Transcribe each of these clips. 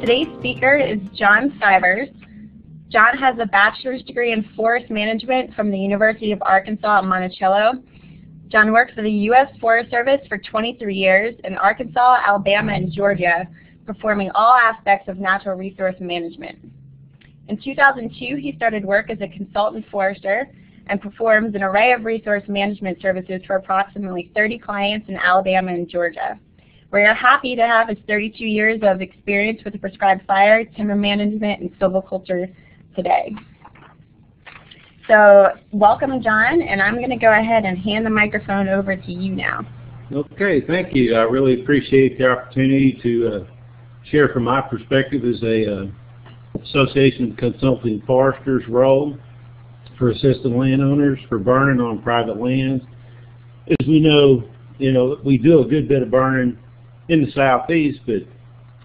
Today's speaker is John Stivers. John has a bachelor's degree in forest management from the University of Arkansas at Monticello. John worked for the U.S. Forest Service for 23 years in Arkansas, Alabama, and Georgia, performing all aspects of natural resource management. In 2002, he started work as a consultant forester and performs an array of resource management services for approximately 30 clients in Alabama and Georgia. We are happy to have his 32 years of experience with the prescribed fire, timber management, and silviculture today. So welcome, John, and I'm going to go ahead and hand the microphone over to you now. Okay, thank you. I really appreciate the opportunity to share from my perspective as a Association of Consulting Foresters role for assisting landowners for burning on private lands. As we know, we do a good bit of burning in the southeast, but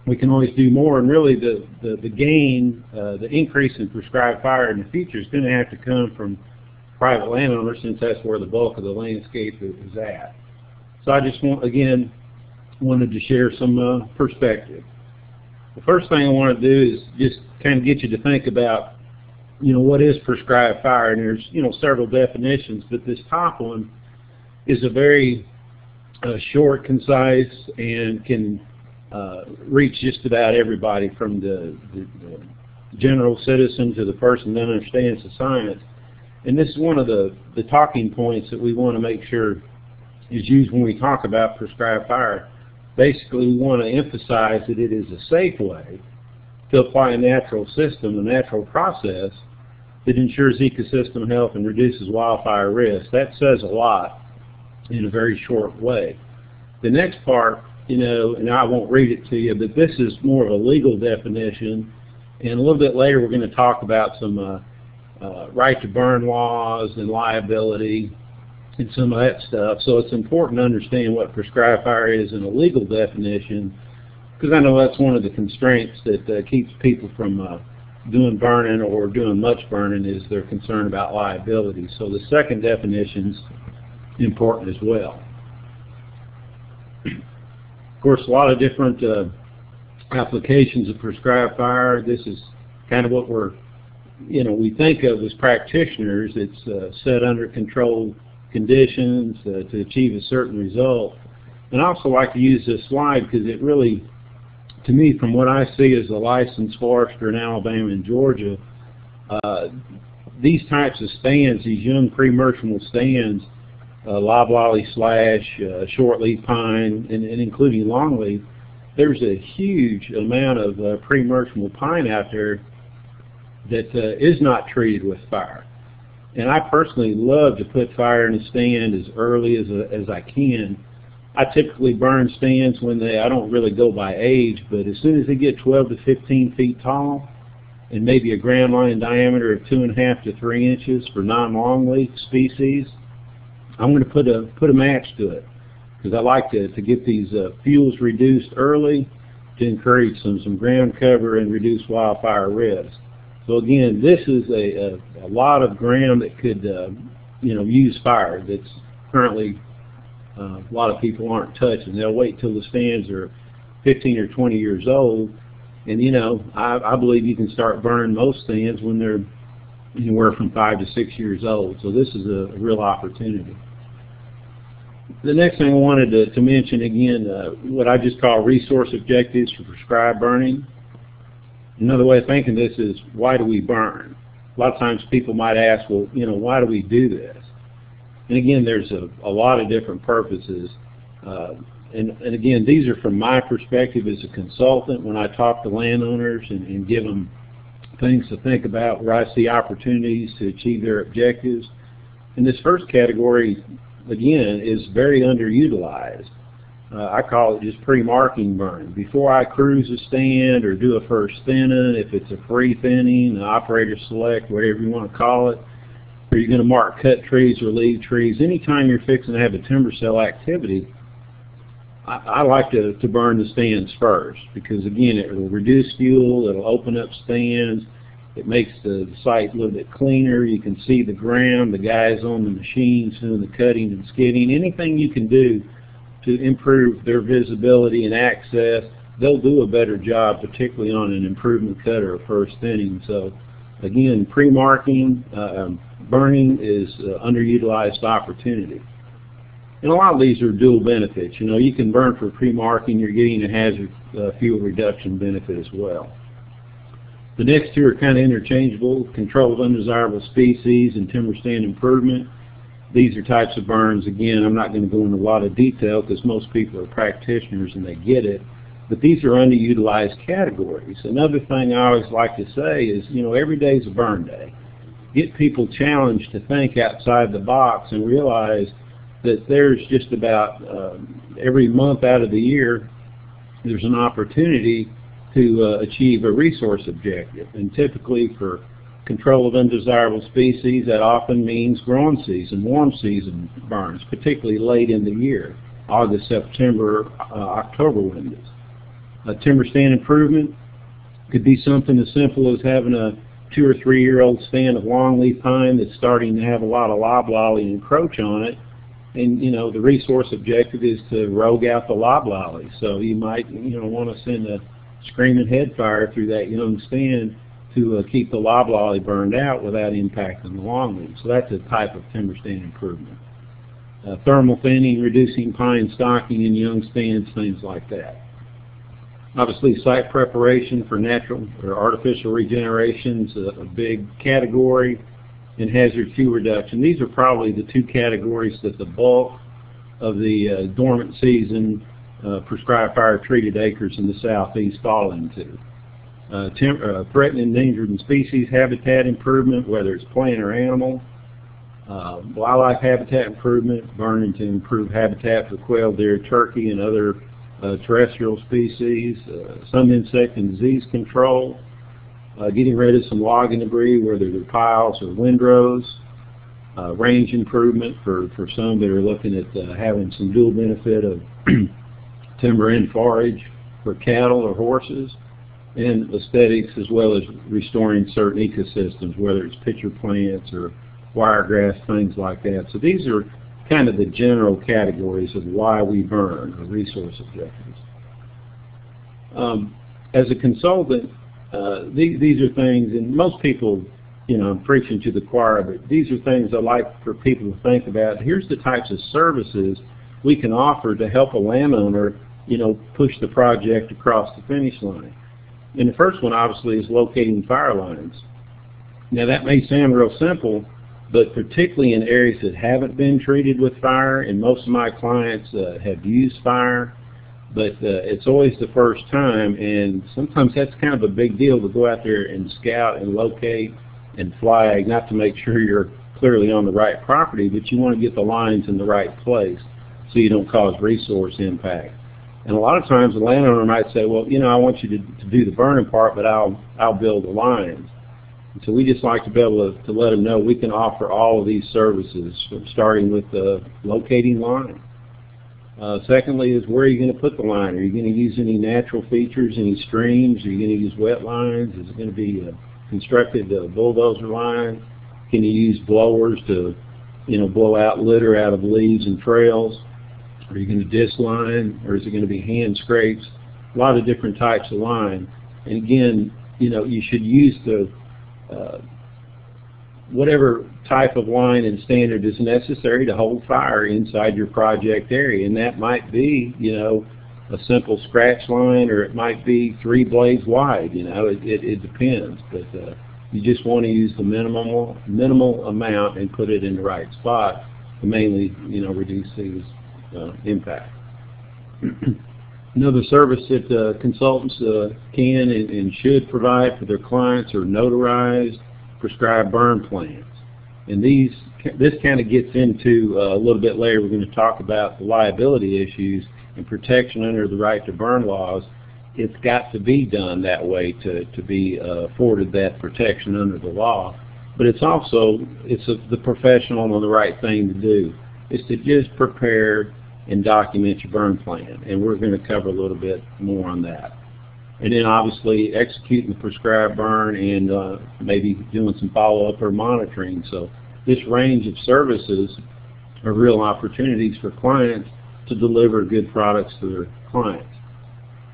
we can always do more, and really the gain, the increase in prescribed fire in the future is going to have to come from private landowners, since that's where the bulk of the landscape is at. So I just wanted to share some perspective. The first thing I want to do is just kind of get you to think about, what is prescribed fire, and there's, several definitions, but this top one is a very short, concise, and can reach just about everybody, from the general citizen to the person that understands the science. And this is one of the talking points that we want to make sure is used when we talk about prescribed fire. Basically, we want to emphasize that it is a safe way to apply a natural system, a natural process that ensures ecosystem health and reduces wildfire risk. That says a lot in a very short way. The next part, and I won't read it to you, but this is more of a legal definition, and a little bit later we're going to talk about some right to burn laws and liability and some of that stuff. So it's important to understand what prescribed fire is in a legal definition, because I know that's one of the constraints that keeps people from doing burning or doing much burning, is they're concerned about liability. So the second definition's important as well. Of course, a lot of different applications of prescribed fire. This is kind of what we think of as practitioners. It's set under controlled conditions to achieve a certain result. And I also like to use this slide because it really, to me, from what I see as a licensed forester in Alabama and Georgia, these types of stands, these young pre-emergent stands, loblolly slash, shortleaf pine, and including longleaf, there's a huge amount of pre-emergent pine out there that is not treated with fire. And I personally love to put fire in a stand as early as I can. I typically burn stands when I don't really go by age, but as soon as they get 12 to 15 feet tall and maybe a ground line diameter of 2.5 to 3 inches for non-longleaf species, I'm going to put a match to it, because I like to get these fuels reduced early to encourage some ground cover and reduce wildfire risk. So again, this is a lot of ground that could use fire that's currently a lot of people aren't touching. They'll wait till the stands are 15 or 20 years old, and I believe you can start burning most stands when they're anywhere from 5 to 6 years old. So this is a real opportunity. The next thing I wanted to mention, again, what I just call resource objectives for prescribed burning. Another way of thinking this is, why do we burn? A lot of times people might ask, well, why do we do this? And again, there's a lot of different purposes. And again, these are from my perspective as a consultant when I talk to landowners and give them things to think about where I see opportunities to achieve their objectives. And this first category, again, is very underutilized. I call it just pre-marking burn. Before I cruise a stand or do a first thinning, if it's a free thinning, an operator select, whatever you want to call it, or you're going to mark cut trees or leave trees, anytime you're fixing to have a timber sale activity, I like to burn the stands first, because again, it will reduce fuel, it'll open up stands, it makes the site a little bit cleaner, you can see the ground, the guys on the machines doing the cutting and skidding, anything you can do to improve their visibility and access they'll do a better job, particularly on an improvement cut or a first thinning. So again, pre-marking, burning is underutilized opportunity. And a lot of these are dual benefits. You know, you can burn for pre-marking, you're getting a hazard fuel reduction benefit as well. The next two are kind of interchangeable: control of undesirable species and timber stand improvement. These are types of burns. Again, I'm not going to go into a lot of detail because most people are practitioners and they get it. But these are underutilized categories. Another thing I always like to say is, you know, every day is a burn day. Get people challenged to think outside the box and realize that there's just about every month out of the year there's an opportunity to achieve a resource objective. And typically for control of undesirable species, that often means growing season, warm season burns, particularly late in the year, August, September, October windows. Timber stand improvement could be something as simple as having a 2 or 3 year old stand of longleaf pine that's starting to have a lot of loblolly and encroach on it. And you know, the resource objective is to rogue out the loblolly. So you might, you know, want to send a screaming head fire through that young stand to keep the loblolly burned out without impacting the longleaf. So that's a type of timber stand improvement. Thermal thinning, reducing pine stocking in young stands, things like that. Obviously, site preparation for natural or artificial regeneration is a big category, and hazard fuel reduction. These are probably the two categories that the bulk of the dormant season prescribed fire-treated acres in the southeast fall into. Threatened, endangered, and species habitat improvement, whether it's plant or animal. Wildlife habitat improvement, burning to improve habitat for quail, deer, turkey, and other terrestrial species. Some insect and disease control. Getting rid of some logging debris, whether they're piles or windrows. Range improvement for some that are looking at having some dual benefit of timber and forage for cattle or horses. And aesthetics, as well as restoring certain ecosystems, whether it's pitcher plants or wiregrass, things like that. So these are kind of the general categories of why we burn, or resource objectives. As a consultant, these are things, and most people, you know, I'm preaching to the choir, but these are things I like for people to think about. Here's the types of services we can offer to help a landowner, you know, push the project across the finish line. And the first one, obviously, is locating fire lines. Now, that may sound real simple, but particularly in areas that haven't been treated with fire, and most of my clients have used fire, but it's always the first time, and sometimes that's kind of a big deal to go out there and scout and locate and flag, not to make sure you're clearly on the right property, but you want to get the lines in the right place so you don't cause resource impact. And a lot of times the landowner might say, well, you know, I want you to do the burning part, but I'll build the lines. And so we just like to be able to let them know we can offer all of these services, starting with locating line. Secondly is, where are you going to put the line? Are you going to use any natural features, any streams? Are you going to use wet lines? Is it going to be a constructed bulldozer line? Can you use blowers to, you know, blow out litter out of leaves and trails? Are you going to disc line, or is it going to be hand scrapes? A lot of different types of line. And again, you know, you should use the whatever type of line and standard is necessary to hold fire inside your project area. And that might be, you know, a simple scratch line, or it might be 3 blades wide. You know, it depends. But you just want to use the minimal amount and put it in the right spot to mainly, you know, reduce these impact. Another service that consultants can and should provide for their clients are notarized prescribed burn plans. And this kind of gets into a little bit later, we're going to talk about the liability issues and protection under the right to burn laws. It's got to be done that way to be afforded that protection under the law. But it's also, the professional and the right thing to do is to just prepare and document your burn plan, and we're going to cover a little bit more on that. And then obviously executing the prescribed burn and maybe doing some follow-up or monitoring. So this range of services are real opportunities for clients to deliver good products to their clients.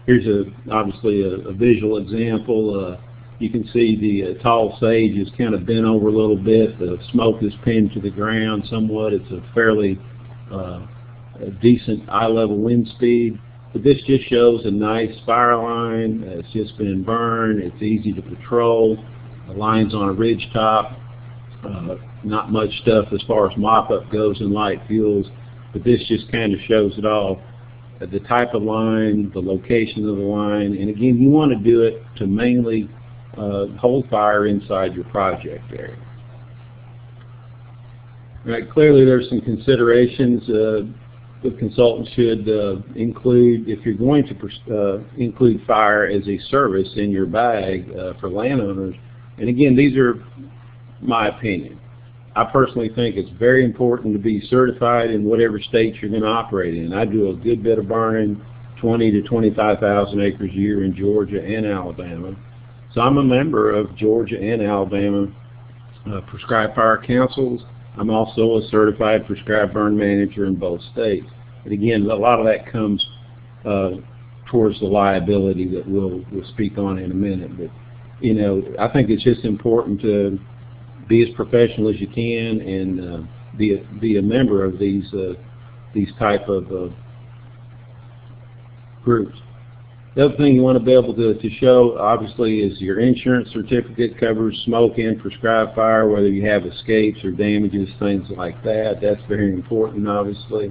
Here's obviously a visual example. You can see the tall sage is kind of bent over a little bit. The smoke is pinned to the ground somewhat. It's a fairly a decent eye-level wind speed. But this just shows a nice fire line. It's just been burned. It's easy to patrol. The line's on a ridge top. Not much stuff as far as mop-up goes in light fuels, but this just kind of shows it all. The type of line, the location of the line, and again, you want to do it to mainly hold fire inside your project area. Right, clearly there's some considerations the consultant should include if you're going to include fire as a service in your bag for landowners. And again, these are my opinion. I personally think it's very important to be certified in whatever state you're going to operate in. I do a good bit of burning, 20 to 25,000 acres a year in Georgia and Alabama. So I'm a member of Georgia and Alabama prescribed fire councils. I'm also a certified prescribed burn manager in both states. But again, a lot of that comes towards the liability that we'll speak on in a minute. But you know, I think it's just important to be as professional as you can and be a member of these type of groups. The other thing you want to be able to show, obviously, is your insurance certificate covers smoke and prescribed fire, whether you have escapes or damages, things like that. That's very important, obviously.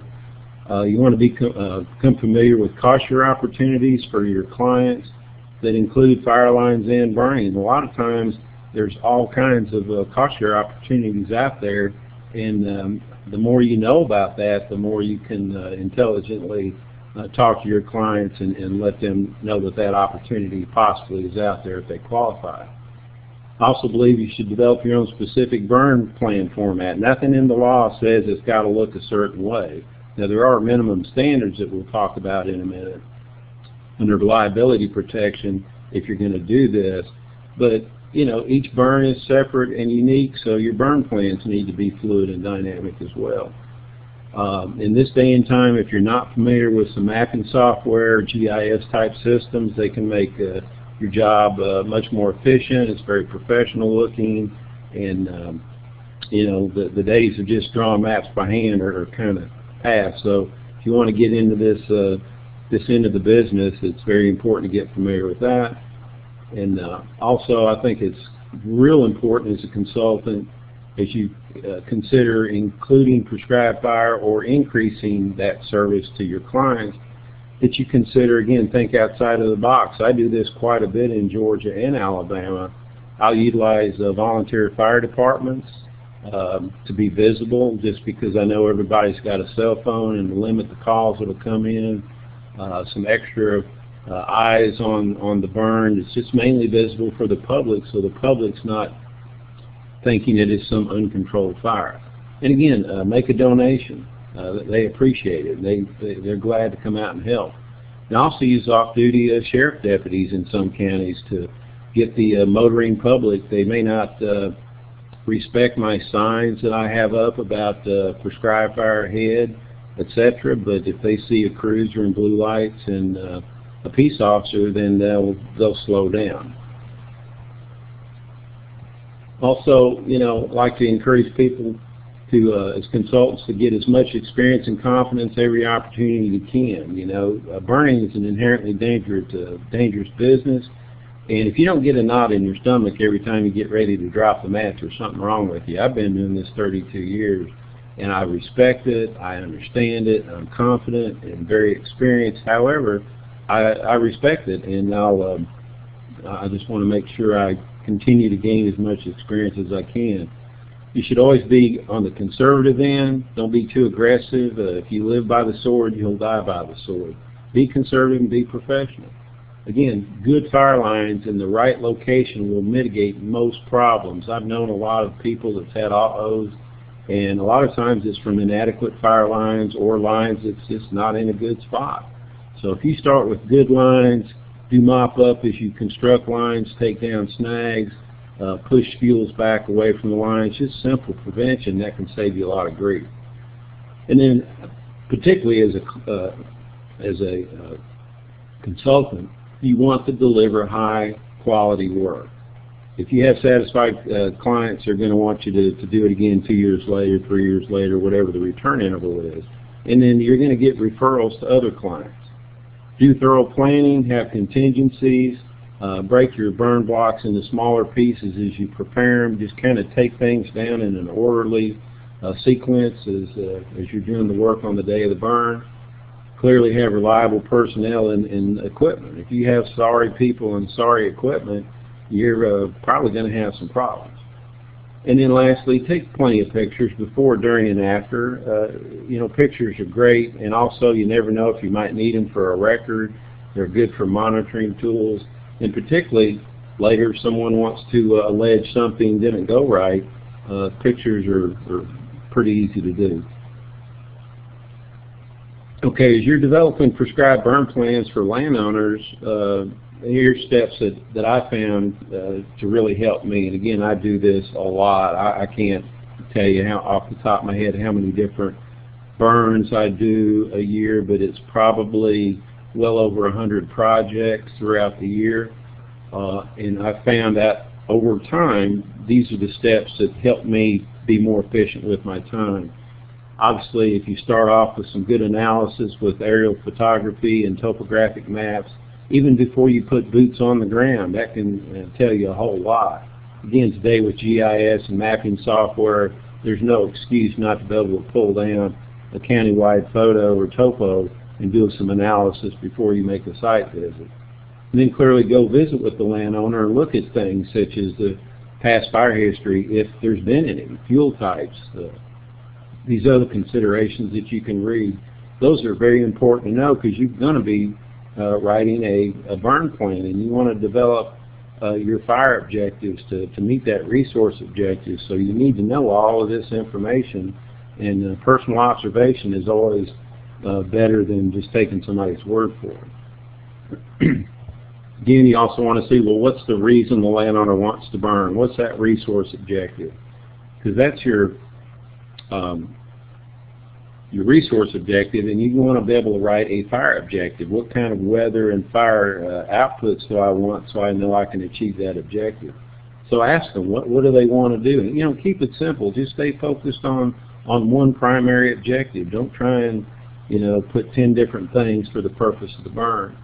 You want to become familiar with cost share opportunities for your clients that include fire lines and burning. A lot of times, there's all kinds of cost share opportunities out there, and the more you know about that, the more you can intelligently talk to your clients and let them know that that opportunity possibly is out there if they qualify. I also believe you should develop your own specific burn plan format. Nothing in the law says it's got to look a certain way. Now, there are minimum standards that we'll talk about in a minute under liability protection if you're going to do this, but you know, each burn is separate and unique, so your burn plans need to be fluid and dynamic as well. In this day and time, if you're not familiar with some mapping software, GIS type systems, they can make your job much more efficient. It's very professional looking, and you know, the days of just drawing maps by hand are kind of past. So if you want to get into this end of the business, it's very important to get familiar with that. And also, I think it's real important as a consultant, as you consider including prescribed fire or increasing that service to your clients, that you consider, again, think outside of the box. I do this quite a bit in Georgia and Alabama. I'll utilize volunteer fire departments to be visible, just because I know everybody's got a cell phone, and to limit the calls that will come in. Some extra eyes on the burn. It's just mainly visible for the public, so the public's not thinking it is some uncontrolled fire. And again, make a donation. They appreciate it. They're glad to come out and help. And I also use off-duty sheriff deputies in some counties to get the motoring public. They may not respect my signs that I have up about prescribed fire ahead, etc., but if they see a cruiser and blue lights and a peace officer, then they'll slow down. Also, you know, like to encourage people to, as consultants, to get as much experience and confidence every opportunity you can. You know, burning is an inherently dangerous business, and if you don't get a knot in your stomach every time you get ready to drop the match, there's something wrong with you. I've been doing this 32 years, and I respect it, I understand it, I'm confident and very experienced. However, I respect it, and I just want to make sure I continue to gain as much experience as I can. You should always be on the conservative end. Don't be too aggressive. If you live by the sword, you'll die by the sword. Be conservative and be professional. Again, good fire lines in the right location will mitigate most problems. I've known a lot of people that's had autos, and a lot of times it's from inadequate fire lines or lines that's just not in a good spot. So if you start with good lines, do mop up as you construct lines, take down snags, push fuels back away from the lines, just simple prevention that can save you a lot of grief. And then, particularly as a consultant, you want to deliver high quality work. If you have satisfied clients, they're going to want you to do it again 2 years later, 3 years later, whatever the return interval is. And then you're going to get referrals to other clients. Do thorough planning, have contingencies, break your burn blocks into smaller pieces as you prepare them. Just kind of take things down in an orderly sequence as you're doing the work on the day of the burn. Clearly have reliable personnel and equipment. If you have sorry people and sorry equipment, you're probably going to have some problems. And then lastly, take plenty of pictures before, during, and after. You know, pictures are great, and also you never know if you might need them for a record. They're good for monitoring tools, and particularly later if someone wants to allege something didn't go right, pictures are pretty easy to do. Okay, as you're developing prescribed burn plans for landowners, here's steps that I found to really help me. And again, I do this a lot. I can't tell you off the top of my head how many different burns I do a year, but it's probably well over 100 projects throughout the year. And I found that over time, these are the steps that help me be more efficient with my time. Obviously, if you start off with some good analysis with aerial photography and topographic maps, even before you put boots on the ground, that can tell you a whole lot. Again, today with GIS and mapping software, there's no excuse not to be able to pull down a county-wide photo or topo and do some analysis before you make a site visit. And then clearly go visit with the landowner and look at things such as the past fire history, if there's been any, fuel types, these other considerations that you can read. Those are very important to know because you're going to be writing a burn plan, and you want to develop your fire objectives to meet that resource objective. So you need to know all of this information, and personal observation is always better than just taking somebody's word for it. Again, you also want to see, well, what's the reason the landowner wants to burn? What's that resource objective? Because that's your resource objective, and you want to be able to write a fire objective. What kind of weather and fire outputs do I want so I know I can achieve that objective? So ask them, what do they want to do? And, you know, keep it simple. Just stay focused on one primary objective. Don't try and, you know, put 10 different things for the purpose of the burn.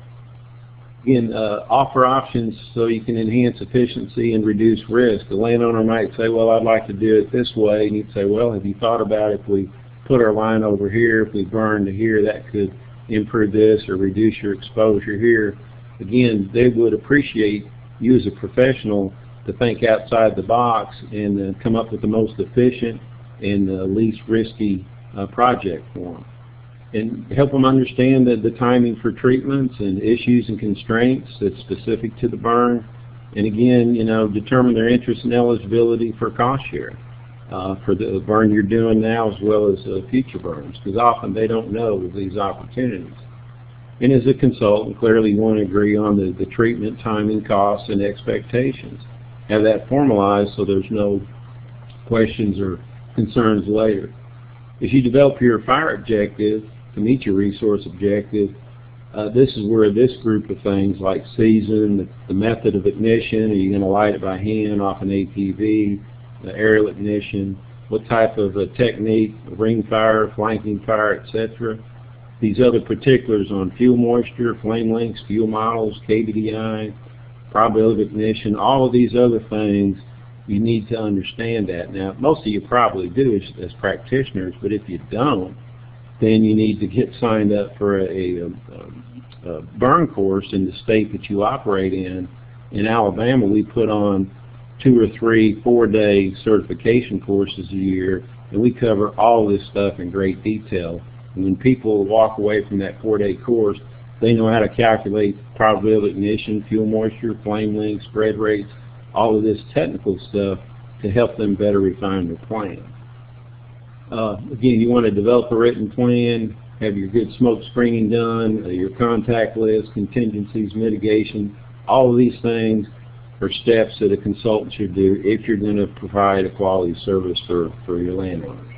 Again, offer options so you can enhance efficiency and reduce risk. The landowner might say, well, I'd like to do it this way, and you'd say, well, have you thought about if we put our line over here, if we burn to here, that could improve this or reduce your exposure here. Again, they would appreciate you as a professional to think outside the box and come up with the most efficient and least risky project for them. And help them understand the timing for treatments and issues and constraints that's specific to the burn. And again, you know, determine their interest and eligibility for cost share for the burn you're doing now as well as future burns, because often they don't know these opportunities. And as a consultant, clearly you want to agree on the treatment, timing, costs, and expectations. Have that formalized so there's no questions or concerns later. As you develop your fire objective to meet your resource objective, this is where this group of things like season, the method of ignition, are you going to light it by hand off an ATV, the aerial ignition, what type of technique, ring fire, flanking fire, etc. These other particulars on fuel moisture, flame lengths, fuel models, KBDI, probability of ignition, all of these other things, you need to understand that. Now, most of you probably do as practitioners, but if you don't, then you need to get signed up for a burn course in the state that you operate in. In Alabama, we put on 2 or 3 4-day certification courses a year, and we cover all this stuff in great detail. And when people walk away from that 4-day course, they know how to calculate probability of ignition, fuel moisture, flame lengths, spread rates, all of this technical stuff to help them better refine their plan. Again, you want to develop a written plan, have your good smoke screening done, your contact list, contingencies, mitigation. All of these things are steps that a consultant should do if you're going to provide a quality service for your landowners.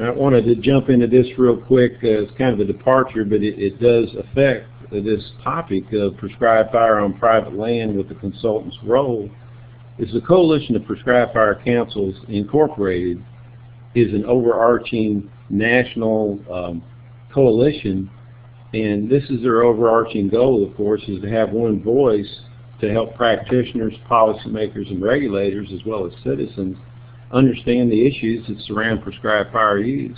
I wanted to jump into this real quick. It's kind of a departure, but it does affect this topic of prescribed fire on private land with the consultant's role is the Coalition of Prescribed Fire Councils Incorporated is an overarching national coalition, and this is their overarching goal, of course, is to have one voice to help practitioners, policymakers, and regulators, as well as citizens, understand the issues that surround prescribed fire use.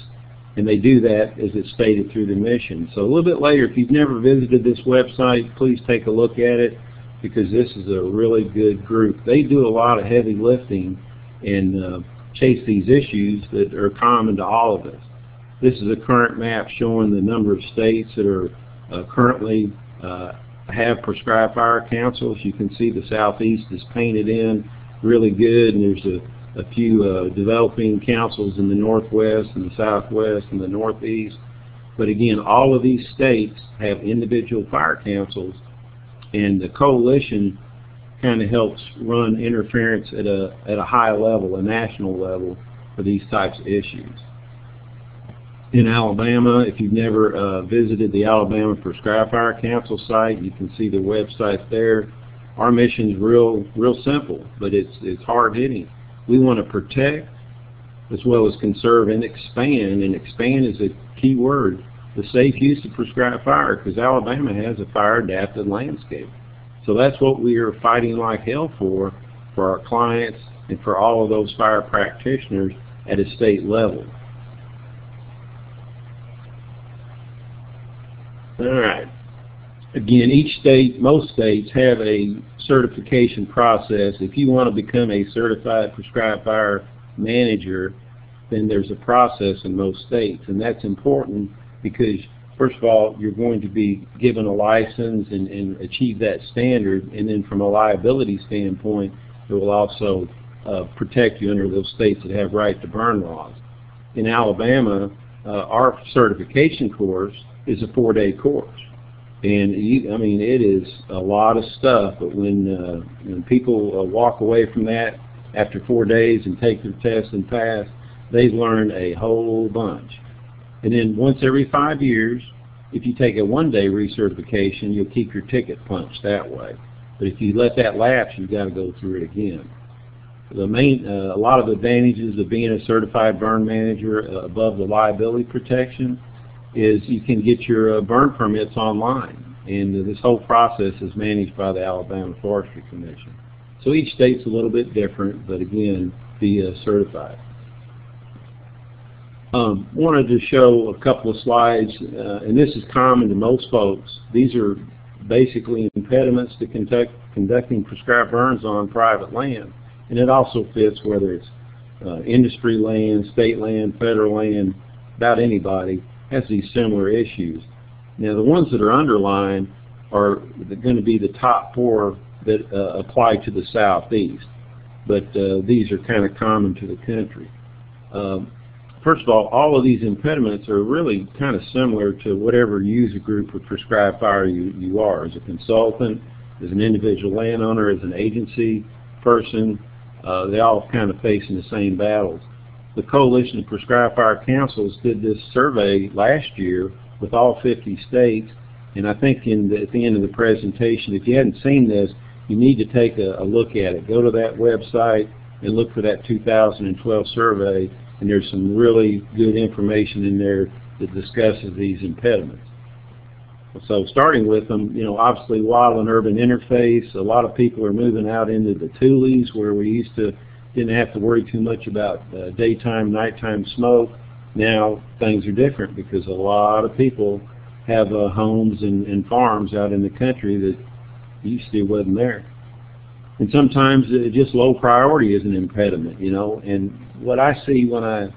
And they do that, as it's stated, through the mission. So a little bit later, if you've never visited this website, please take a look at it, because this is a really good group. They do a lot of heavy lifting and chase these issues that are common to all of us. This is a current map showing the number of states that are currently have prescribed fire councils. You can see the Southeast is painted in really good, and there's a few developing councils in the Northwest and the Southwest and the Northeast. But again, all of these states have individual fire councils, and the coalition kind of helps run interference at a high level, a national level, for these types of issues. In Alabama, if you've never visited the Alabama Prescribed Fire Council site, you can see the website there. Our mission is real simple, but it's hard hitting. We want to protect as well as conserve and expand is a key word, the safe use of prescribed fire, because Alabama has a fire-adapted landscape. So that's what we are fighting like hell for our clients and for all of those fire practitioners at a state level. All right. Again, each state, most states have a certification process. If you want to become a certified prescribed fire manager, then there's a process in most states, and that's important because, first of all, you're going to be given a license and achieve that standard, and then from a liability standpoint, it will also protect you under those states that have right to burn laws. In Alabama, our certification course is a 4-day course, and I mean, it is a lot of stuff. But when people walk away from that after 4 days and take their test and pass, they've learned a whole bunch. And then once every 5 years, if you take a 1-day recertification, you'll keep your ticket punched that way. But if you let that lapse, you've got to go through it again. The main, a lot of advantages of being a certified burn manager above the liability protection is you can get your burn permits online, and this whole process is managed by the Alabama Forestry Commission. So each state's a little bit different, but again, be certified. Wanted to show a couple of slides, and this is common to most folks. These are basically impediments to conducting prescribed burns on private land, and it also fits whether it's industry land, state land, federal land, about anybody has these similar issues. Now, the ones that are underlined are going to be the top 4 that apply to the Southeast, but these are kind of common to the country. First of all of these impediments are really kind of similar to whatever user group of prescribed fire you are. As a consultant, as an individual landowner, as an agency person, they all kind of facing the same battles. The Coalition of Prescribed Fire Councils did this survey last year with all 50 states, and I think at the end of the presentation, if you hadn't seen this, you need to take a look at it. Go to that website and look for that 2012 survey, and there's some really good information in there that discusses these impediments. So starting with them, you know, obviously wild and urban interface. A lot of people are moving out into the Tules, where we didn't have to worry too much about daytime, nighttime smoke. Now things are different because a lot of people have homes and farms out in the country that used to wasn't there. And sometimes just low priority is an impediment, you know. And what I see when I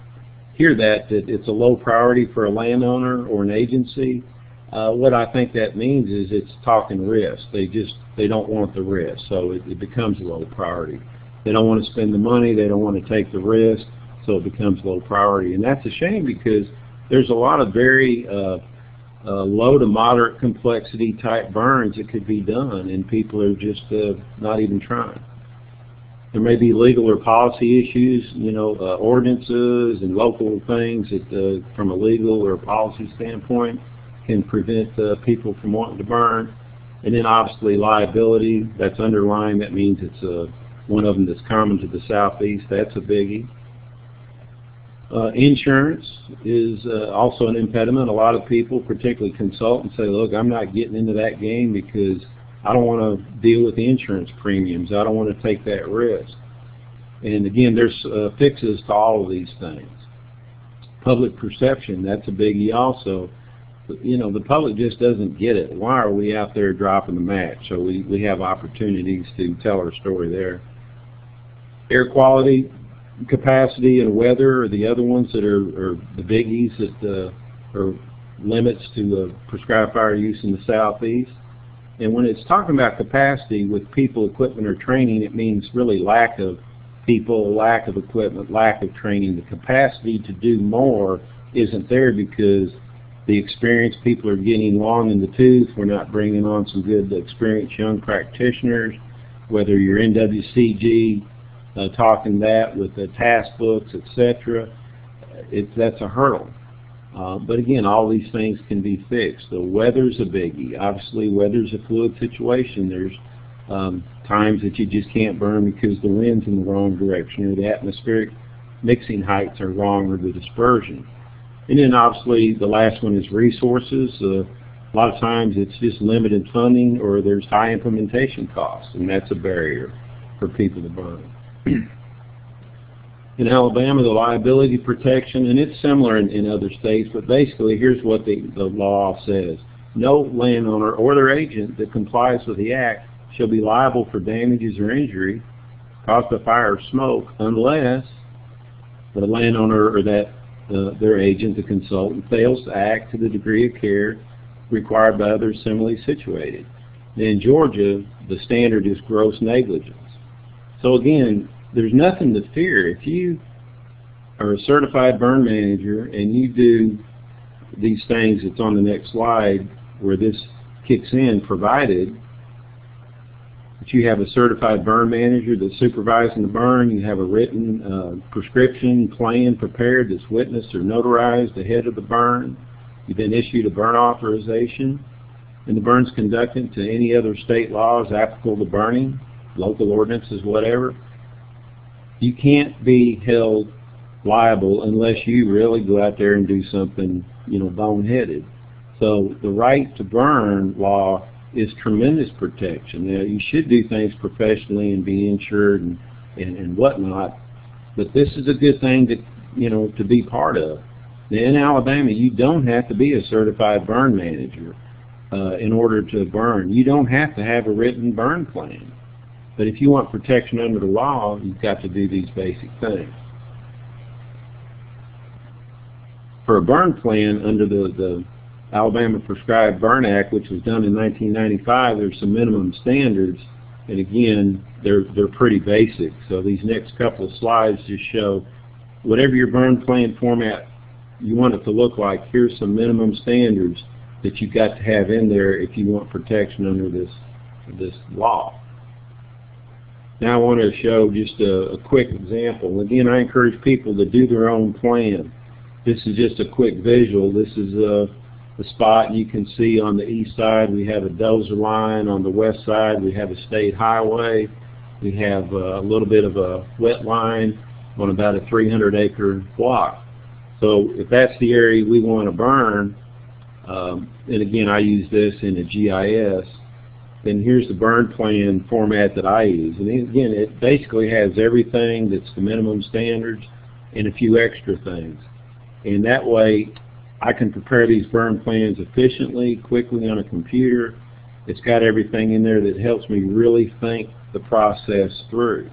hear that it's a low priority for a landowner or an agency, what I think that means is it's talking risk. They don't want the risk, so it becomes a low priority. They don't want to spend the money, they don't want to take the risk, so it becomes low priority. And that's a shame because there's a lot of very low to moderate complexity type burns that could be done, and people are just not even trying. There may be legal or policy issues, you know, ordinances and local things that from a legal or policy standpoint can prevent people from wanting to burn. And then obviously liability, that's underlying. That means it's one of them that's common to the southeast. That's a biggie. Insurance is also an impediment. A lot of people, particularly consultants, say, look, I'm not getting into that game because I don't want to deal with the insurance premiums. I don't want to take that risk. And again, there's fixes to all of these things. Public perception, that's a biggie also. You know, the public just doesn't get it. Why are we out there dropping the match? So we have opportunities to tell our story there. Air quality, capacity, and weather are the other ones that are the biggies that are limits to prescribed fire use in the southeast. And when it's talking about capacity with people, equipment, or training, it means really lack of people, lack of equipment, lack of training. The capacity to do more isn't there because the experienced people are getting long in the tooth. We're not bringing on some good experienced young practitioners, whether you're NWCG, talking that with the task books, etc. That's a hurdle. But again, all these things can be fixed. The weather's a biggie. Obviously, weather's a fluid situation. There's times that you just can't burn because the wind's in the wrong direction or the atmospheric mixing heights are wrong or the dispersion. And then obviously the last one is resources. A lot of times it's just limited funding or there's high implementation costs, and that's a barrier for people to burn. In Alabama, the liability protection, and it's similar in other states, but basically here's what the law says. No landowner or their agent that complies with the Act shall be liable for damages or injury caused by fire or smoke unless the landowner or their agent, the consultant, fails to act to the degree of care required by others similarly situated. In Georgia, the standard is gross negligence. So again, there's nothing to fear. If you are a certified burn manager and you do these things that's on the next slide where this kicks in, provided that you have a certified burn manager that's supervising the burn, you have a written prescription plan prepared that's witnessed or notarized ahead of the burn, you've been issued a burn authorization, and the burn's conducted to any other state laws applicable to burning, local ordinances, whatever, you can't be held liable unless you really go out there and do something, boneheaded. So the right to burn law is tremendous protection. Now, you should do things professionally and be insured and whatnot, but this is a good thing to be part of. Now, in Alabama, you don't have to be a certified burn manager in order to burn. You don't have to have a written burn plan. But if you want protection under the law, you've got to do these basic things. For a burn plan under the Alabama Prescribed Burn Act, which was done in 1995, there's some minimum standards, and again, they're pretty basic. So these next couple of slides just show whatever your burn plan format you want it to look like, here's some minimum standards that you've got to have in there if you want protection under this law. Now I want to show just a quick example. Again, I encourage people to do their own plan. This is just a quick visual. This is the spot you can see on the east side. We have a dozer line. On the west side, we have a state highway. We have a little bit of a wet line on about a 300-acre block. So if that's the area we want to burn, and again, I use this in a GIS, then here's the burn plan format that I use. And again, it basically has everything that's the minimum standards and a few extra things. And that way, I can prepare these burn plans efficiently, quickly on a computer. It's got everything in there that helps me really think the process through.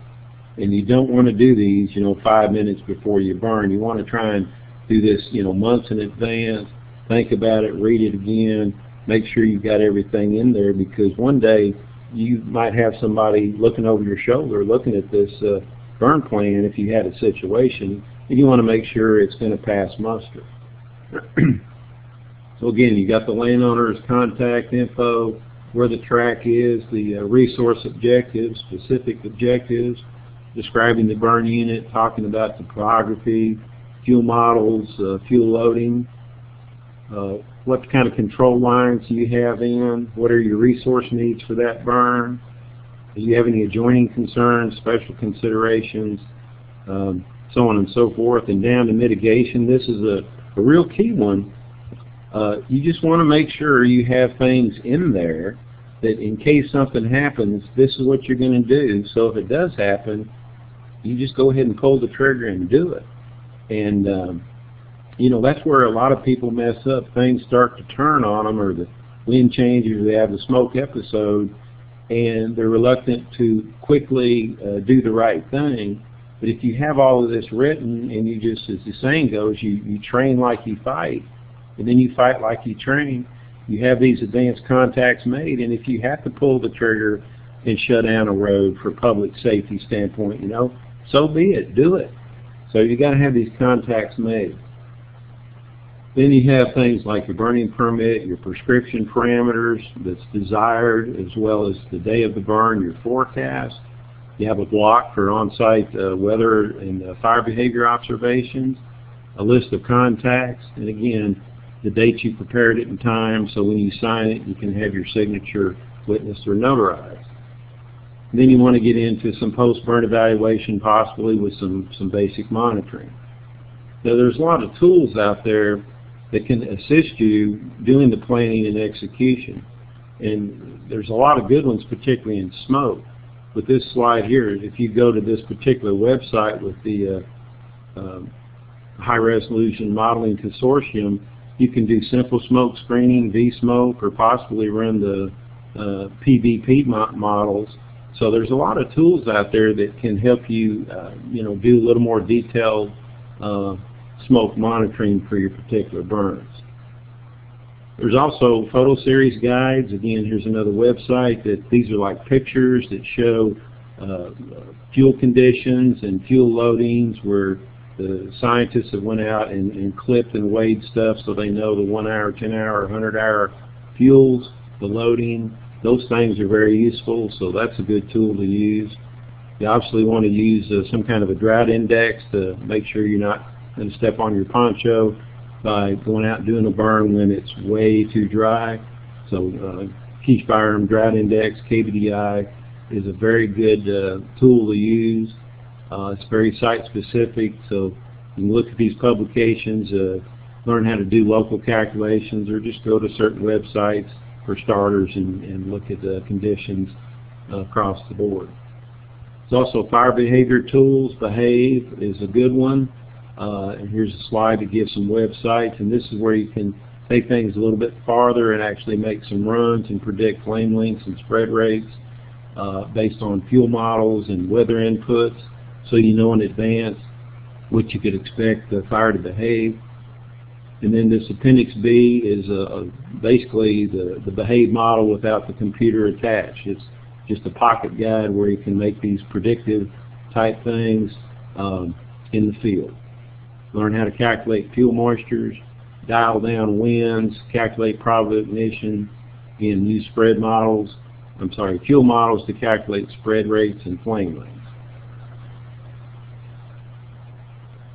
And you don't want to do these, 5 minutes before you burn. You want to try and do this, months in advance. Think about it, read it again. Make sure you've got everything in there, because one day you might have somebody looking over your shoulder looking at this burn plan if you had a situation, and you want to make sure it's going to pass muster. So again, you got the landowner's contact info, where the track is, the resource objectives, specific objectives, describing the burn unit, talking about topography, fuel models, fuel loading, what kind of control lines do you have in? What are your resource needs for that burn? Do you have any adjoining concerns, special considerations, so on and so forth, and down to mitigation. This is a real key one. You just want to make sure you have things in there that in case something happens, this is what you're going to do. So if it does happen, you just go ahead and pull the trigger and do it. And you know, that's where a lot of people mess up. Things start to turn on them, or the wind changes, they have the smoke episode, and they're reluctant to quickly do the right thing. But if you have all of this written, and you just, as the saying goes, you train like you fight, and then you fight like you train, you have these advanced contacts made, and if you have to pull the trigger and shut down a road for public safety standpoint, you know, so be it, do it. So you got to have these contacts made. Then you have things like your burning permit, your prescription parameters that's desired, as well as the day of the burn, your forecast. You have a block for on-site weather and fire behavior observations, a list of contacts, and again, the date you prepared it in time, so when you sign it, you can have your signature witnessed or notarized. And then you want to get into some post-burn evaluation, possibly with some basic monitoring. Now, there's a lot of tools out there that can assist you doing the planning and execution. And there's a lot of good ones, particularly in smoke. With this slide here, if you go to this particular website with the high-resolution modeling consortium, you can do simple smoke screening, V-smoke, or possibly run the PVP models. So there's a lot of tools out there that can help you, you know, do a little more detailed smoke monitoring for your particular burns. There's also photo series guides. Again, here's another website that these are like pictures that show fuel conditions and fuel loadings where the scientists have went out and clipped and weighed stuff so they know the 1 hour, 10 hour, 100 hour fuels, the loading. Those things are very useful, so that's a good tool to use. You obviously want to use some kind of a drought index to make sure you're not going to step on your poncho by going out and doing a burn when it's way too dry. So Key Firearm Drought Index, KBDI, is a very good tool to use. It's very site-specific, so you can look at these publications, learn how to do local calculations, or just go to certain websites for starters and look at the conditions across the board. There's also fire behavior tools. Behave is a good one. And here's a slide that gives some websites, and this is where you can take things a little bit farther and actually make some runs and predict flame lengths and spread rates based on fuel models and weather inputs, so you know in advance what you could expect the fire to behave. And then this Appendix B is basically the Behave model without the computer attached. It's just a pocket guide where you can make these predictive type things in the field. Learn how to calculate fuel moistures, dial down winds, calculate probable ignition, and use spread models, fuel models to calculate spread rates and flame lengths.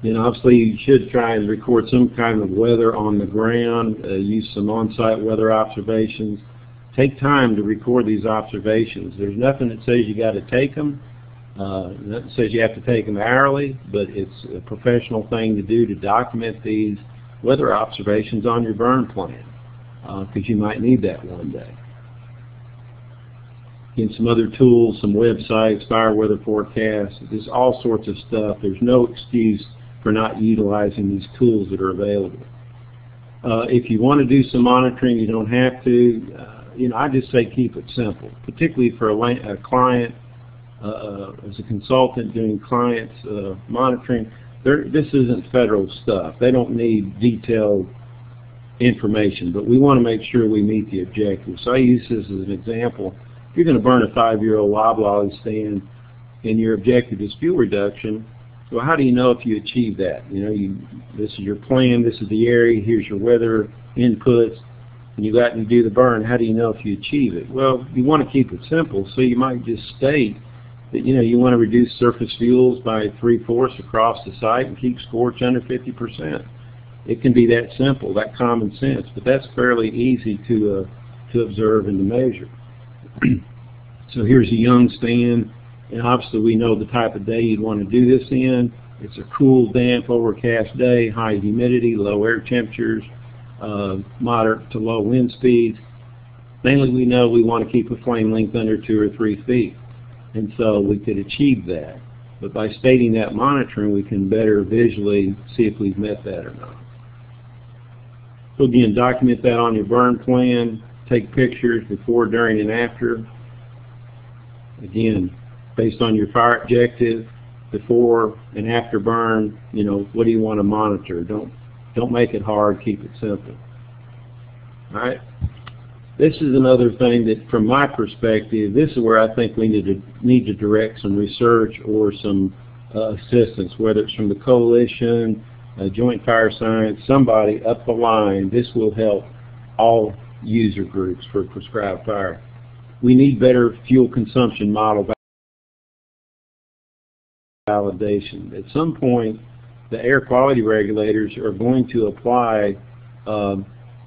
Then obviously you should try and record some kind of weather on the ground, use some on-site weather observations. Take time to record these observations. There's nothing that says you got to take them. Nothing says you have to take them hourly, but it's a professional thing to do to document these weather observations on your burn plan, because you might need that one day. Again, some other tools, some websites, fire weather forecasts, there's all sorts of stuff. There's no excuse for not utilizing these tools that are available. If you want to do some monitoring, you don't have to. You know, I just say keep it simple, particularly for a client. As a consultant doing clients monitoring, this isn't federal stuff. They don't need detailed information, but we want to make sure we meet the objectives. So I use this as an example. If you're going to burn a 5-year-old loblolly stand and your objective is fuel reduction, well, how do you know if you achieve that? You know, this is your plan, this is the area, here's your weather inputs, and you go out and you do the burn. How do you know if you achieve it? Well, you want to keep it simple, so you might just state that, you know, you want to reduce surface fuels by 3/4 across the site and keep scorch under 50%. It can be that simple, that common sense, but that's fairly easy to observe and to measure. So here's a young stand, and obviously we know the type of day you'd want to do this in. It's a cool, damp, overcast day, high humidity, low air temperatures, moderate to low wind speeds. Mainly we know we want to keep a flame length under 2 or 3 feet, and so we could achieve that. But by stating that monitoring, we can better visually see if we've met that or not. So again, document that on your burn plan, take pictures before, during, and after. Again, based on your fire objective, before and after burn, what do you want to monitor? Don't make it hard, keep it simple. All right. This is another thing that, from my perspective, this is where I think we need to direct some research or some assistance, whether it's from the coalition, Joint Fire Science, somebody up the line. This will help all user groups for prescribed fire. We need better fuel consumption model validation. At some point, the air quality regulators are going to apply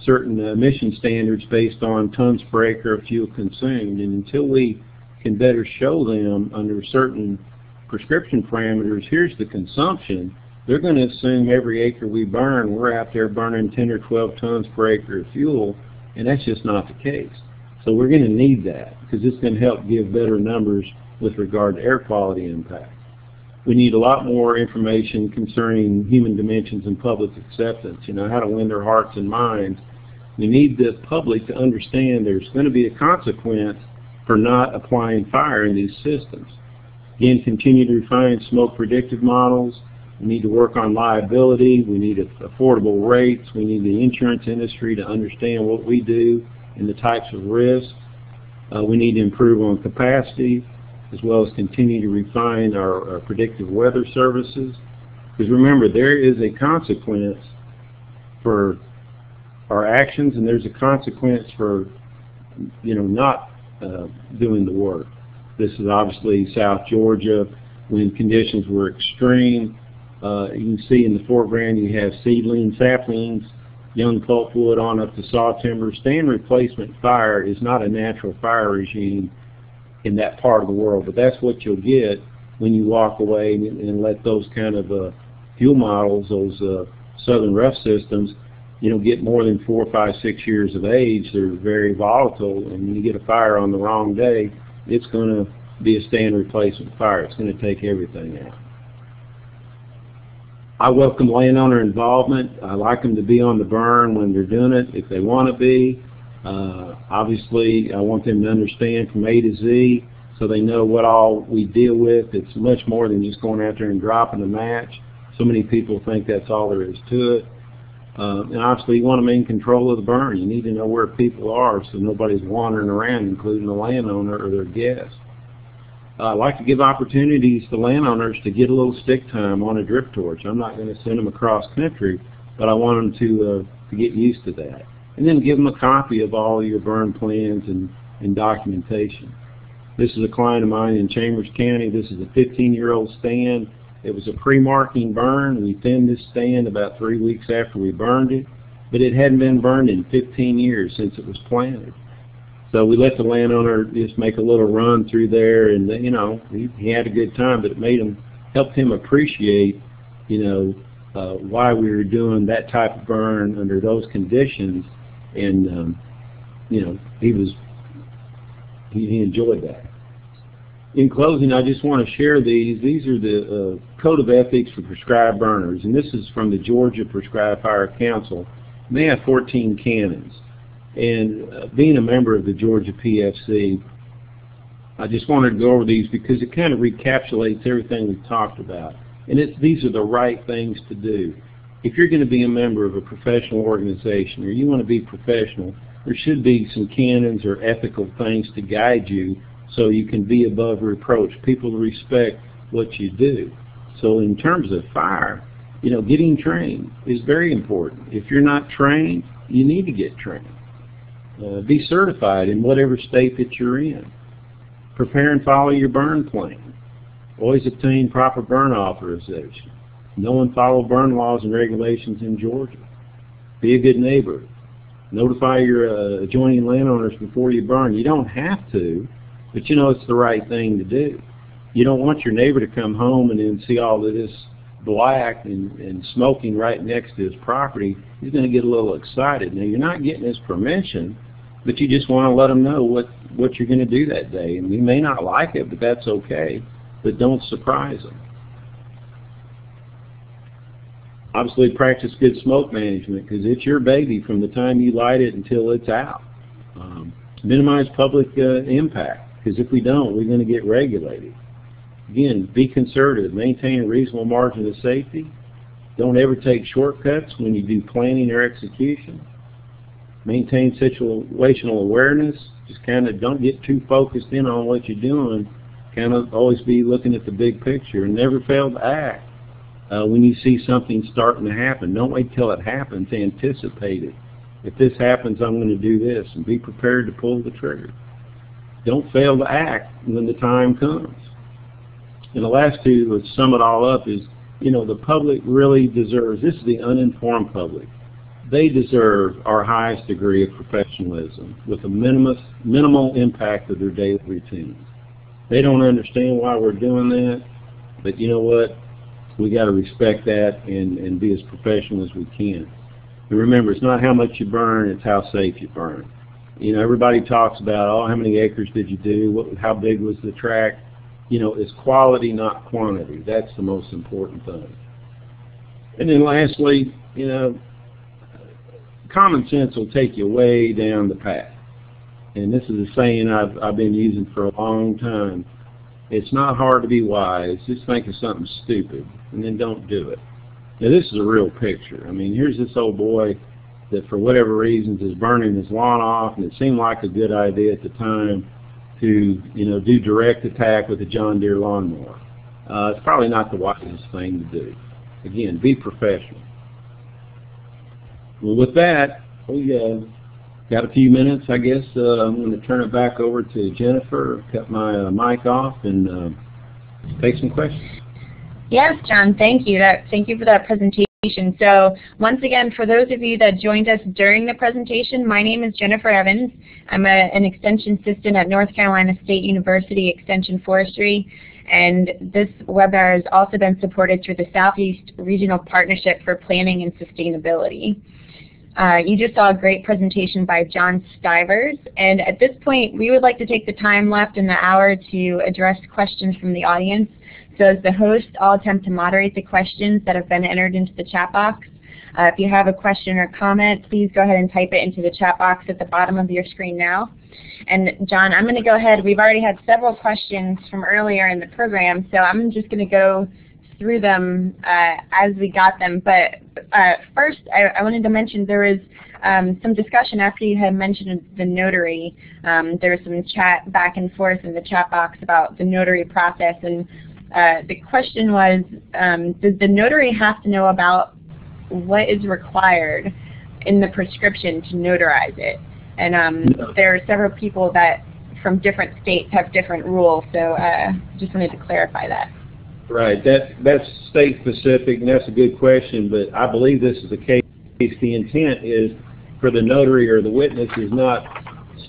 certain emission standards based on tons per acre of fuel consumed, and until we can better show them under certain prescription parameters, here's the consumption, they're going to assume every acre we burn, we're out there burning 10 or 12 tons per acre of fuel, and that's just not the case. So we're going to need that, because it's going to help give better numbers with regard to air quality impact. We need a lot more information concerning human dimensions and public acceptance, how to win their hearts and minds. We need the public to understand there's going to be a consequence for not applying fire in these systems. Again, continue to refine smoke predictive models. We need to work on liability. We need affordable rates. We need the insurance industry to understand what we do and the types of risks. We need to improve on capacity, as well as continue to refine our predictive weather services. Because remember, there is a consequence for our actions, and there's a consequence for not doing the work. This is obviously South Georgia when conditions were extreme. You can see in the foreground you have seedlings, saplings, young pulpwood on up to saw timber. Stand replacement fire is not a natural fire regime in that part of the world, but that's what you'll get when you walk away and let those kind of fuel models, those southern rough systems, get more than 4, 5, 6 years of age. They're very volatile, and when you get a fire on the wrong day, it's going to be a stand replacement fire. It's going to take everything out. I welcome landowner involvement. I like them to be on the burn when they're doing it, if they want to be. Obviously, I want them to understand from A to Z so they know what all we deal with. It's much more than just going out there and dropping a match. So many people think that's all there is to it. And obviously, you want to maintain control of the burn. You need to know where people are so nobody's wandering around, including the landowner or their guests. I like to give opportunities to landowners to get a little stick time on a drip torch. I'm not going to send them across country, but I want them to get used to that. And then give them a copy of all your burn plans and documentation. This is a client of mine in Chambers County. This is a 15-year-old stand. It was a pre-marking burn. We thinned this stand about 3 weeks after we burned it, but it hadn't been burned in 15 years since it was planted. So we let the landowner just make a little run through there, and he had a good time, but it helped him appreciate, why we were doing that type of burn under those conditions, and he enjoyed that. In closing, I just want to share these. These are the Code of Ethics for Prescribed Burners, and this is from the Georgia Prescribed Fire Council. They have 14 canons. And being a member of the Georgia PFC, I just wanted to go over these because it kind of recapitulates everything we've talked about. And these are the right things to do. If you're going to be a member of a professional organization or you want to be professional, there should be some canons or ethical things to guide you so you can be above reproach. People respect what you do. So in terms of fire, getting trained is very important. If you're not trained, you need to get trained. Be certified in whatever state that you're in. Prepare and follow your burn plan. Always obtain proper burn authorization. Know and follow burn laws and regulations in Georgia. Be a good neighbor. Notify your adjoining landowners before you burn. You don't have to, but you know it's the right thing to do. You don't want your neighbor to come home and then see all of this black and smoking right next to his property. He's going to get a little excited. Now, you're not getting his permission, but you just want to let him know what you're going to do that day. And he may not like it, but that's okay. But don't surprise him. Obviously, practice good smoke management because it's your baby from the time you light it until it's out. Minimize public impact because if we don't, we're going to get regulated. Again, be conservative. Maintain a reasonable margin of safety. Don't ever take shortcuts when you do planning or execution. Maintain situational awareness. Just kind of don't get too focused in on what you're doing. Kind of always be looking at the big picture and never fail to act when you see something starting to happen. Don't wait till it happens. Anticipate it. If this happens, I'm going to do this, and be prepared to pull the trigger. Don't fail to act when the time comes. And the last two, to sum it all up, is, you know, the public really deserves, this is the uninformed public, they deserve our highest degree of professionalism with a minimal impact of their daily routines. They don't understand why we're doing that, but you know what? We got to respect that and be as professional as we can. And remember, it's not how much you burn, it's how safe you burn. You know, everybody talks about, oh, how many acres did you do? How big was the tract? You know, it's quality, not quantity. That's the most important thing. And then lastly, you know, common sense will take you way down the path. And this is a saying I've been using for a long time. It's not hard to be wise. Just think of something stupid, and then don't do it. Now, this is a real picture. I mean, here's this old boy that for whatever reasons is burning his lawn off, and it seemed like a good idea at the time to, you know, do direct attack with a John Deere lawnmower. It's probably not the wisest thing to do. Again, be professional. Well, with that, we got a few minutes, I guess. I'm going to turn it back over to Jennifer, cut my mic off, and take some questions. Yes, John, thank you. Thank you for that presentation. So once again, for those of you that joined us during the presentation, my name is Jennifer Evans. I'm an extension assistant at North Carolina State University Extension Forestry, and this webinar has also been supported through the Southeast Regional Partnership for Planning and Sustainability. You just saw a great presentation by John Stivers, and at this point we would like to take the time left in the hour to address questions from the audience. So as the host, I'll attempt to moderate the questions that have been entered into the chat box. If you have a question or comment, please go ahead and type it into the chat box at the bottom of your screen now. And John, I'm going to go ahead. We've already had several questions from earlier in the program, so I'm just going to go through them as we got them. But first, I wanted to mention there was some discussion after you had mentioned the notary. There was some chat back and forth in the chat box about the notary process, and the question was, does the notary have to know about what is required in the prescription to notarize it? And there are several people that from different states have different rules, so just wanted to clarify that. Right, that's state specific, and that's a good question, but I believe this is the case. The intent is for the notary or the witness is not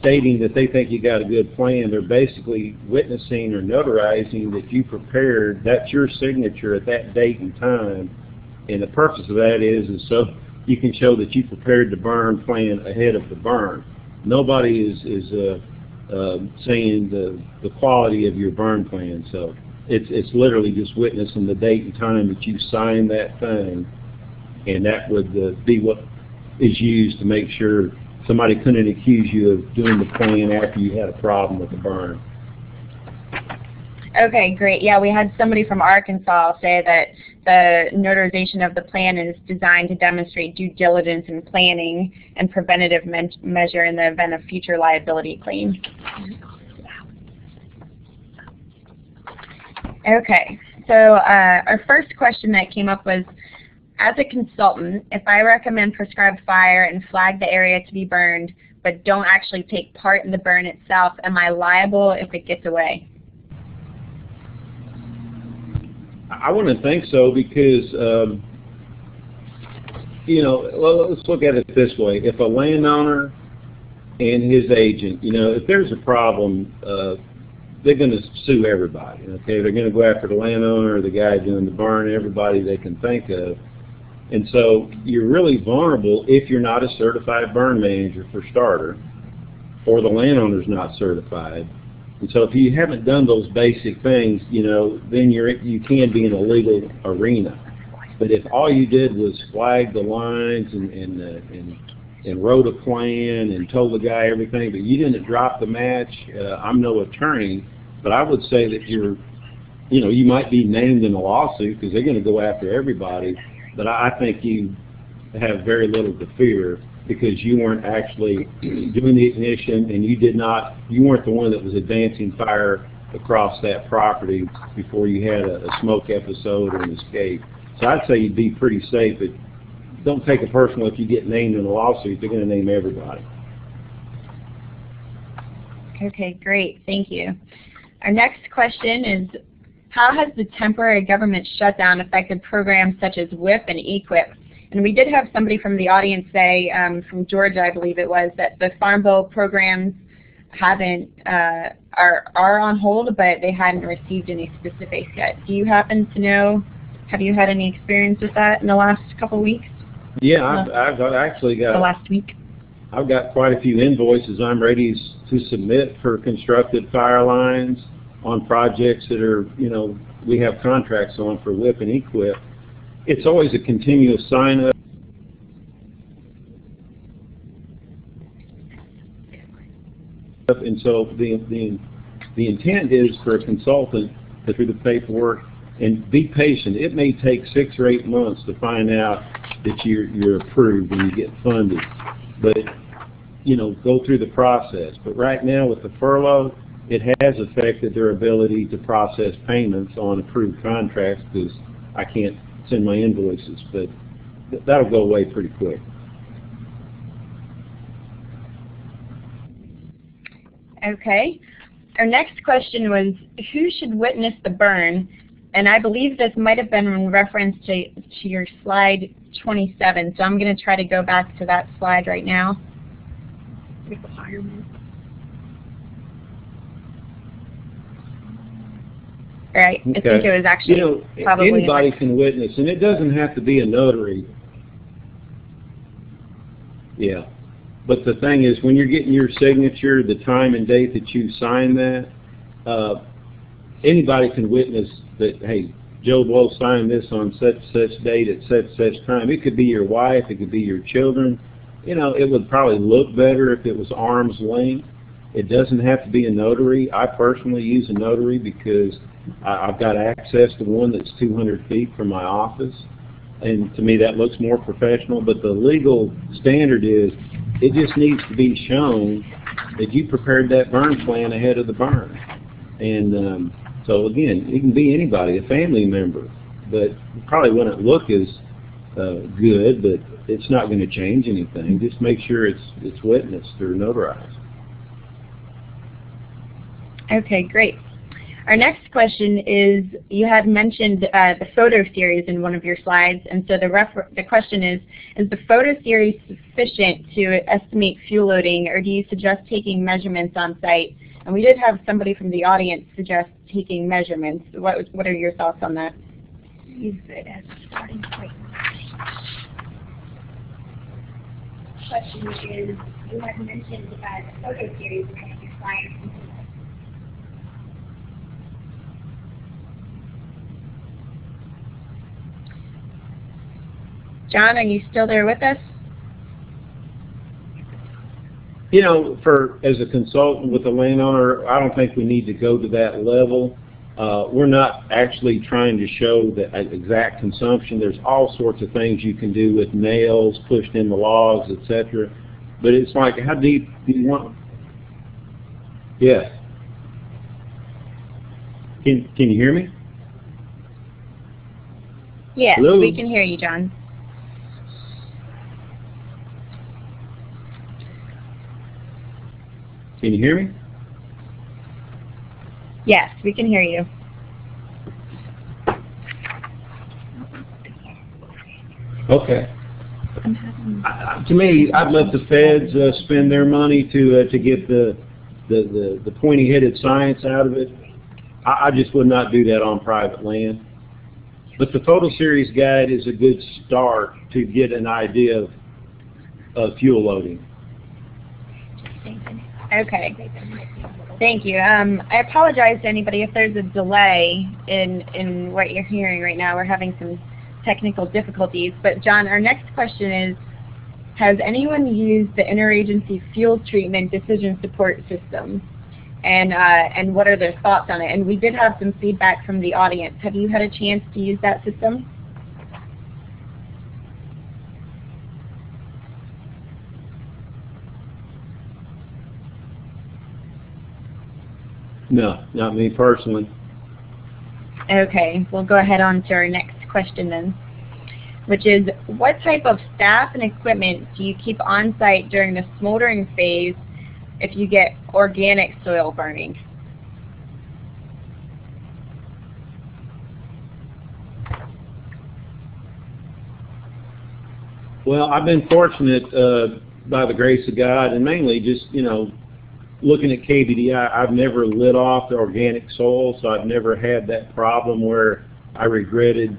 stating that they think you got a good plan. They're basically witnessing or notarizing that you prepared, that's your signature at that date and time, and the purpose of that is so you can show that you prepared the burn plan ahead of the burn. Nobody is saying the quality of your burn plan, so it's literally just witnessing the date and time that you signed that thing, and that would be what is used to make sure somebody couldn't accuse you of doing the plan after you had a problem with the burn. Okay, great. Yeah, we had somebody from Arkansas say that the notarization of the plan is designed to demonstrate due diligence in planning and preventative measure in the event of future liability claims. Okay, so our first question that came up was, as a consultant, if I recommend prescribed fire and flag the area to be burned, but don't actually take part in the burn itself, am I liable if it gets away? I wouldn't think so, because you know, well, let's look at it this way. If a landowner and his agent, you know, if there's a problem, they're going to sue everybody, okay? They're going to go after the landowner, the guy doing the burn, everybody they can think of. And so you're really vulnerable if you're not a certified burn manager, for starter, or the landowner's not certified. And so if you haven't done those basic things, you know, then you can be in a legal arena. But if all you did was flag the lines and wrote a plan and told the guy everything, but you didn't drop the match, I'm no attorney, but I would say that you know, you might be named in a lawsuit because they're going to go after everybody, but I think you have very little to fear because you weren't actually doing the ignition and you weren't the one that was advancing fire across that property before you had a smoke episode or an escape. So I'd say you'd be pretty safe. But don't take it personal if you get named in a lawsuit. They're going to name everybody. Okay, great. Thank you. Our next question is, how has the temporary government shutdown affected programs such as WIP and EQIP? And we did have somebody from the audience say, from Georgia, I believe it was, that the Farm Bill programs haven't are on hold, but they hadn't received any specifics yet. Do you happen to know? Have you had any experience with that in the last couple of weeks? Yeah, I've actually got the last week. I've got quite a few invoices I'm ready to submit for constructed fire lines on projects that are, you know, we have contracts on for WIP and EQIP. It's always a continuous sign-up. And so the intent is for a consultant to do the paperwork and be patient. It may take 6 or 8 months to find out that you're approved and you get funded. But, you know, go through the process. But right now with the furlough, it has affected their ability to process payments on approved contracts because I can't send my invoices, but that'll go away pretty quick. Okay. Our next question was, who should witness the burn? And I believe this might have been in reference to your slide 27, so I'm going to try to go back to that slide right now. Requirements. Right. Okay. I think it was actually, you know, probably anybody can witness, and it doesn't have to be a notary. Yeah. But the thing is, when you're getting your signature, the time and date that you sign that, anybody can witness that, hey, Joe Blow signed this on such date at such time. It could be your wife, it could be your children. You know, it would probably look better if it was arm's length. It doesn't have to be a notary. I personally use a notary because I've got access to one that's 200 feet from my office, and to me that looks more professional. But the legal standard is it just needs to be shown that you prepared that burn plan ahead of the burn. And so again, it can be anybody, a family member, but it probably wouldn't look as good, but it's not going to change anything. Just make sure it's witnessed or notarized. Okay, great. Our next question is, you had mentioned the photo series in one of your slides, and so the question is the photo series sufficient to estimate fuel loading, or do you suggest taking measurements on site? And we did have somebody from the audience suggest taking measurements. What are your thoughts on that? Use it as a starting point. Question is, you had mentioned the photo series in one of your slides. John, are you still there with us? You know, as a consultant with a landowner, I don't think we need to go to that level. We're not actually trying to show the exact consumption. There's all sorts of things you can do with nails pushed in the logs, etc. But it's like, how deep do you want? Yes. Can you hear me? Yes, hello? We can hear you, John. Can you hear me? Yes, we can hear you. Okay. To me, I'd let the feds spend their money to get the pointy-headed science out of it. I just would not do that on private land. But the photo series guide is a good start to get an idea of fuel loading. Okay. Thank you. I apologize to anybody if there's a delay in what you're hearing right now. We're having some technical difficulties. But John, our next question is, has anyone used the Interagency Fuel Treatment Decision Support System? And what are their thoughts on it? And we did have some feedback from the audience. Have you had a chance to use that system? No, not me personally. Okay, we'll go ahead on to our next question then, which is, what type of staff and equipment do you keep on site during the smoldering phase if you get organic soil burning? Well, I've been fortunate by the grace of God, and mainly just, looking at KBD, I've never lit off the organic soil, so I've never had that problem where I regretted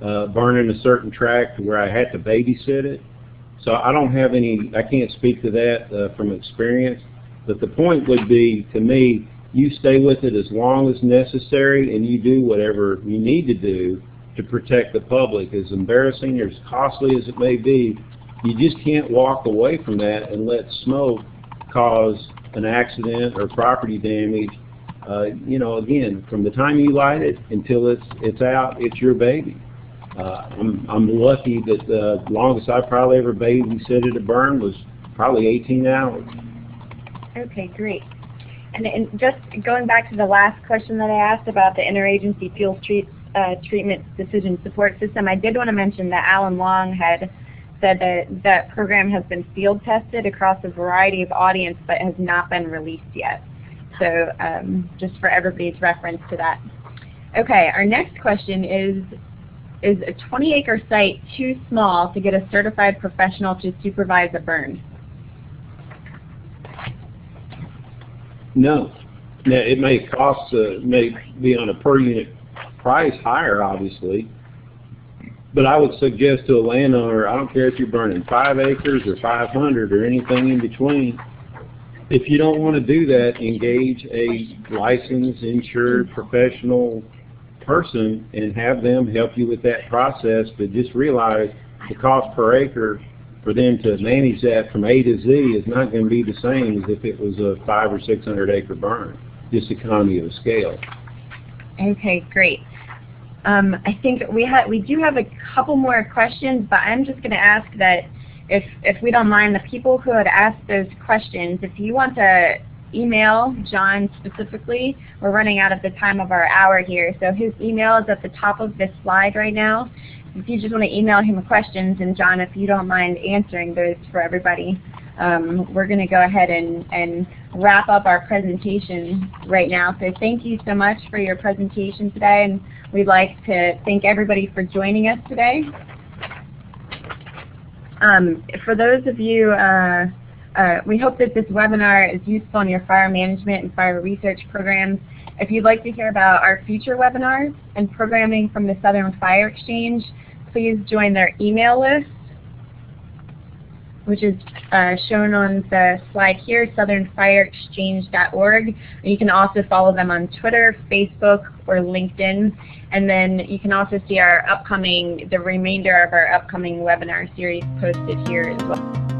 burning a certain tract where I had to babysit it. So I don't have any, I can't speak to that from experience, but the point would be, to me, you stay with it as long as necessary and you do whatever you need to do to protect the public. As embarrassing or as costly as it may be, you just can't walk away from that and let smoke cause an accident or property damage. Again, from the time you light it until it's out, it's your baby. I'm lucky that the longest I probably ever babysitted a burn was probably 18 hours. Okay, great. And just going back to the last question that I asked about the Interagency Fuel Treatment Decision Support System, I did want to mention that Alan Long had said that that program has been field tested across a variety of audience but has not been released yet. So just for everybody's reference to that. Okay, our next question is a 20-acre site too small to get a certified professional to supervise a burn? No. Now, it may cost, may be on a per unit price higher, obviously, but I would suggest to a landowner, I don't care if you're burning 5 acres or 500 or anything in between, if you don't want to do that, engage a licensed, insured, professional person and have them help you with that process. But just realize the cost per acre for them to manage that from A to Z is not going to be the same as if it was a 500 or 600 acre burn. Just economy of scale. Okay, great. I think we do have a couple more questions, but I'm just going to ask that if we don't mind, the people who had asked those questions, if you want to email John specifically, we're running out of the time of our hour here, so his email is at the top of this slide right now. If you just want to email him questions, and John, if you don't mind answering those for everybody, we're going to go ahead and wrap up our presentation right now. So thank you so much for your presentation today, and we'd like to thank everybody for joining us today. For those of you, we hope that this webinar is useful in your fire management and fire research programs. If you'd like to hear about our future webinars and programming from the Southern Fire Exchange, please join their email list, which is shown on the slide here, southernfireexchange.org. You can also follow them on Twitter, Facebook, or LinkedIn. And then you can also see the remainder of our upcoming webinar series posted here as well.